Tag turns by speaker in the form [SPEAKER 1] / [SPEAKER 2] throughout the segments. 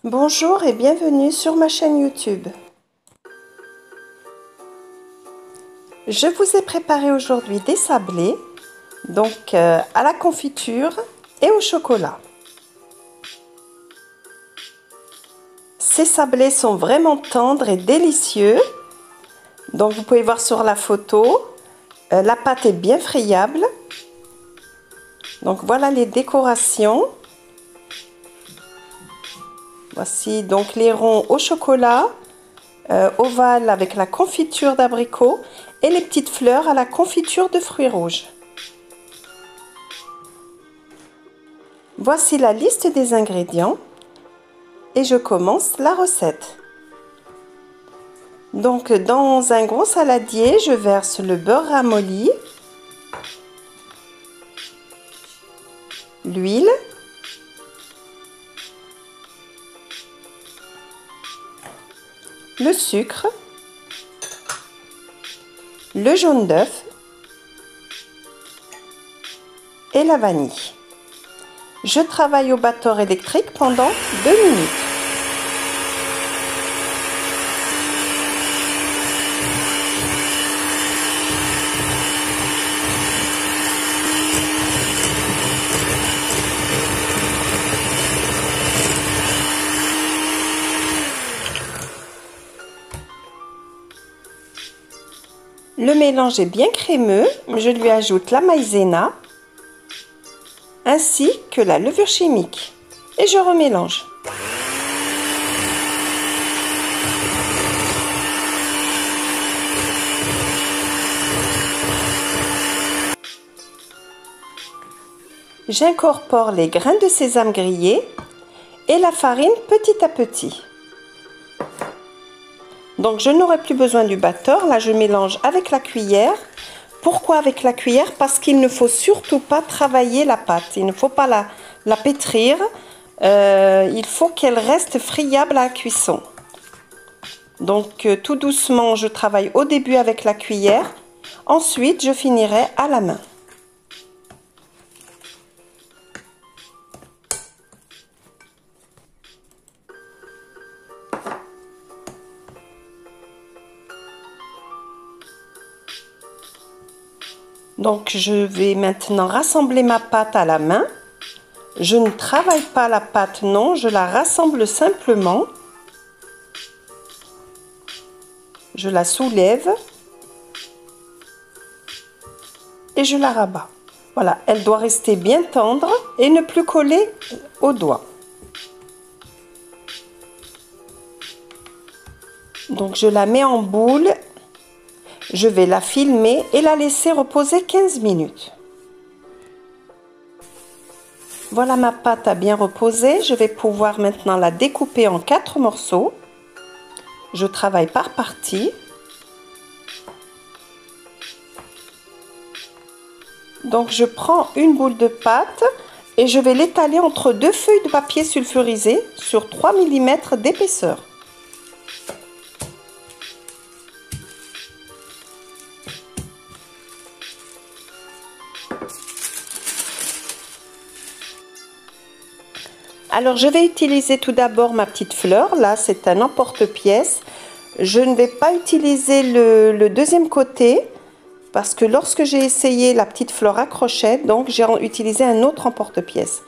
[SPEAKER 1] Bonjour et bienvenue sur ma chaîne YouTube. Je vous ai préparé aujourd'hui des sablés, donc à la confiture et au chocolat. Ces sablés sont vraiment tendres et délicieux. Donc vous pouvez voir sur la photo, la pâte est bien friable. Donc voilà les décorations. Voici donc les ronds au chocolat, ovales avec la confiture d'abricot et les petites fleurs à la confiture de fruits rouges. Voici la liste des ingrédients et je commence la recette. Donc dans un gros saladier, je verse le beurre ramolli, l'huile, le sucre, le jaune d'œuf et la vanille. Je travaille au batteur électrique pendant 2 minutes. Le mélange est bien crémeux, je lui ajoute la maïzena ainsi que la levure chimique et je remélange. J'incorpore les grains de sésame grillés et la farine petit à petit. Donc je n'aurai plus besoin du batteur, là je mélange avec la cuillère. Pourquoi avec la cuillère? Parce qu'il ne faut surtout pas travailler la pâte, il ne faut pas la pétrir, il faut qu'elle reste friable à la cuisson. Donc tout doucement je travaille au début avec la cuillère, ensuite je finirai à la main. Donc je vais maintenant rassembler ma pâte à la main. Je ne travaille pas la pâte, non, je la rassemble simplement. Je la soulève et je la rabats. Voilà, elle doit rester bien tendre et ne plus coller aux doigts. Donc je la mets en boule. Je vais la filmer et la laisser reposer 15 minutes. Voilà, ma pâte a bien reposé. Je vais pouvoir maintenant la découper en 4 morceaux. Je travaille par partie. Donc je prends une boule de pâte et je vais l'étaler entre 2 feuilles de papier sulfurisé sur 3 mm d'épaisseur. Alors je vais utiliser tout d'abord ma petite fleur, là c'est un emporte-pièce. Je ne vais pas utiliser le deuxième côté parce que lorsque j'ai essayé la petite fleur accrochait, donc j'ai utilisé un autre emporte-pièce.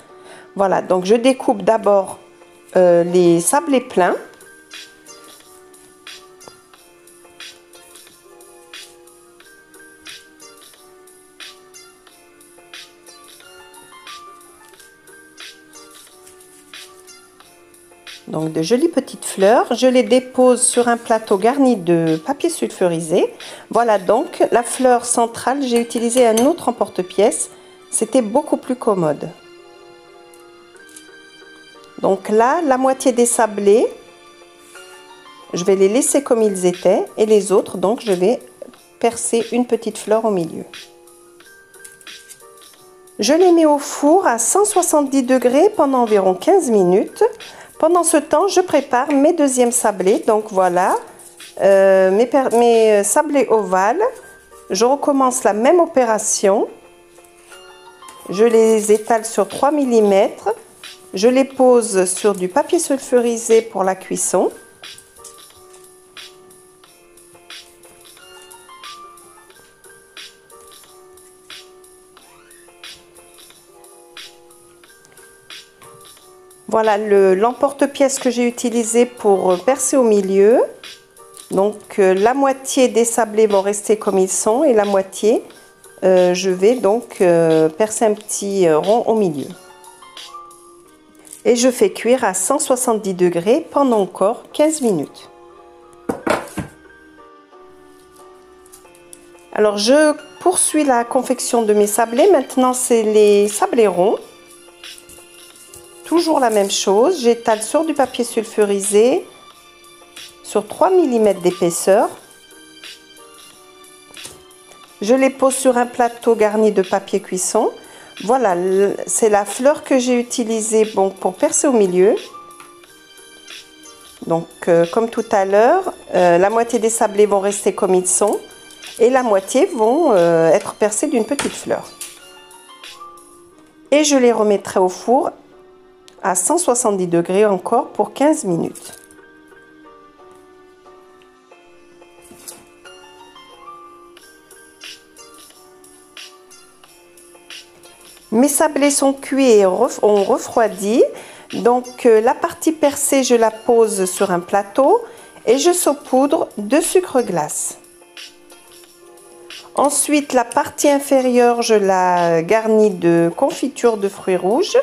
[SPEAKER 1] Voilà, donc je découpe d'abord les sablés pleins. Donc de jolies petites fleurs, je les dépose sur un plateau garni de papier sulfurisé. Voilà, donc la fleur centrale, j'ai utilisé un autre emporte-pièce, c'était beaucoup plus commode. Donc là, la moitié des sablés, je vais les laisser comme ils étaient et les autres, donc je vais percer une petite fleur au milieu. Je les mets au four à 170 degrés pendant environ 15 minutes. Pendant ce temps, je prépare mes deuxièmes sablés. Donc voilà, mes sablés ovales. Je recommence la même opération. Je les étale sur 3 mm. Je les pose sur du papier sulfurisé pour la cuisson. Voilà l'emporte-pièce que j'ai utilisé pour percer au milieu. Donc la moitié des sablés vont rester comme ils sont et la moitié, je vais donc percer un petit rond au milieu. Et je fais cuire à 170 degrés pendant encore 15 minutes. Alors je poursuis la confection de mes sablés. Maintenant c'est les sablés ronds. Toujours la même chose, j'étale sur du papier sulfurisé sur 3 mm d'épaisseur. Je les pose sur un plateau garni de papier cuisson. Voilà, c'est la fleur que j'ai utilisée pour percer au milieu. Donc comme tout à l'heure, la moitié des sablés vont rester comme ils sont et la moitié vont être percés d'une petite fleur. Et je les remettrai au four à 170 degrés encore pour 15 minutes. Mes sablés sont cuits et ont refroidi. Donc la partie percée, je la pose sur un plateau et je saupoudre de sucre glace. Ensuite, la partie inférieure, je la garnis de confiture de fruits rouges.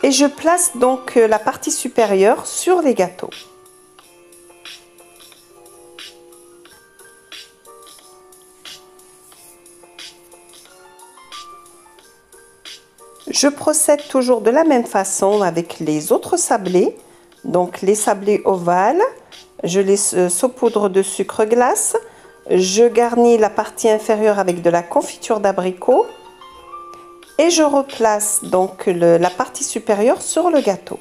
[SPEAKER 1] Et je place donc la partie supérieure sur les gâteaux. Je procède toujours de la même façon avec les autres sablés. Donc les sablés ovales, je les saupoudre de sucre glace. Je garnis la partie inférieure avec de la confiture d'abricot. Et je replace donc la partie supérieure sur le gâteau.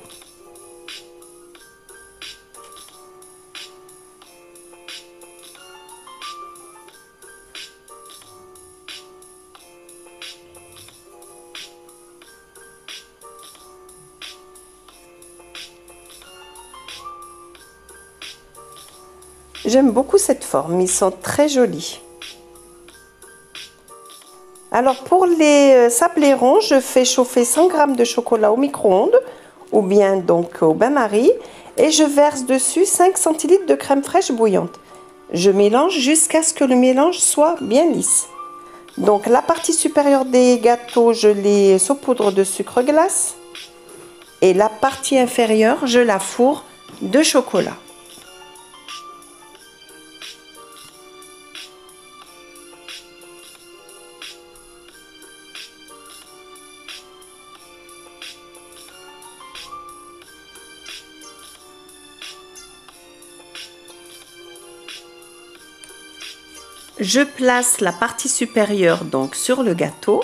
[SPEAKER 1] J'aime beaucoup cette forme, ils sont très jolis. Alors pour les sablés ronds, je fais chauffer 100 g de chocolat au micro-ondes ou bien donc au bain-marie et je verse dessus 5 centilitres de crème fraîche bouillante. Je mélange jusqu'à ce que le mélange soit bien lisse. Donc la partie supérieure des gâteaux, je les saupoudre de sucre glace et la partie inférieure, je la fourre de chocolat. Je place la partie supérieure donc sur le gâteau.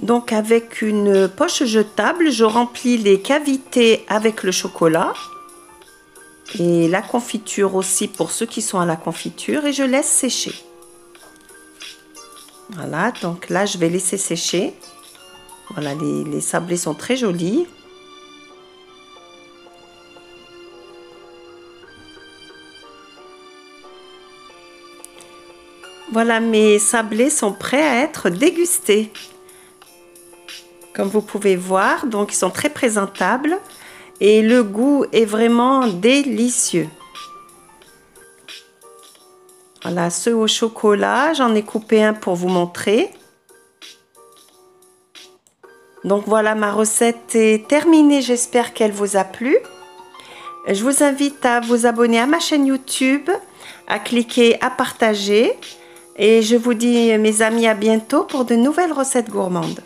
[SPEAKER 1] Donc avec une poche jetable, je remplis les cavités avec le chocolat. Et la confiture aussi pour ceux qui sont à la confiture et je laisse sécher. Voilà, donc là je vais laisser sécher. Voilà, les sablés sont très jolis. Voilà, mes sablés sont prêts à être dégustés. Comme vous pouvez voir, donc ils sont très présentables. Et le goût est vraiment délicieux. Voilà, ceux au chocolat, j'en ai coupé un pour vous montrer. Donc voilà, ma recette est terminée, j'espère qu'elle vous a plu. Je vous invite à vous abonner à ma chaîne YouTube, à cliquer à partager. Et je vous dis, mes amis, à bientôt pour de nouvelles recettes gourmandes.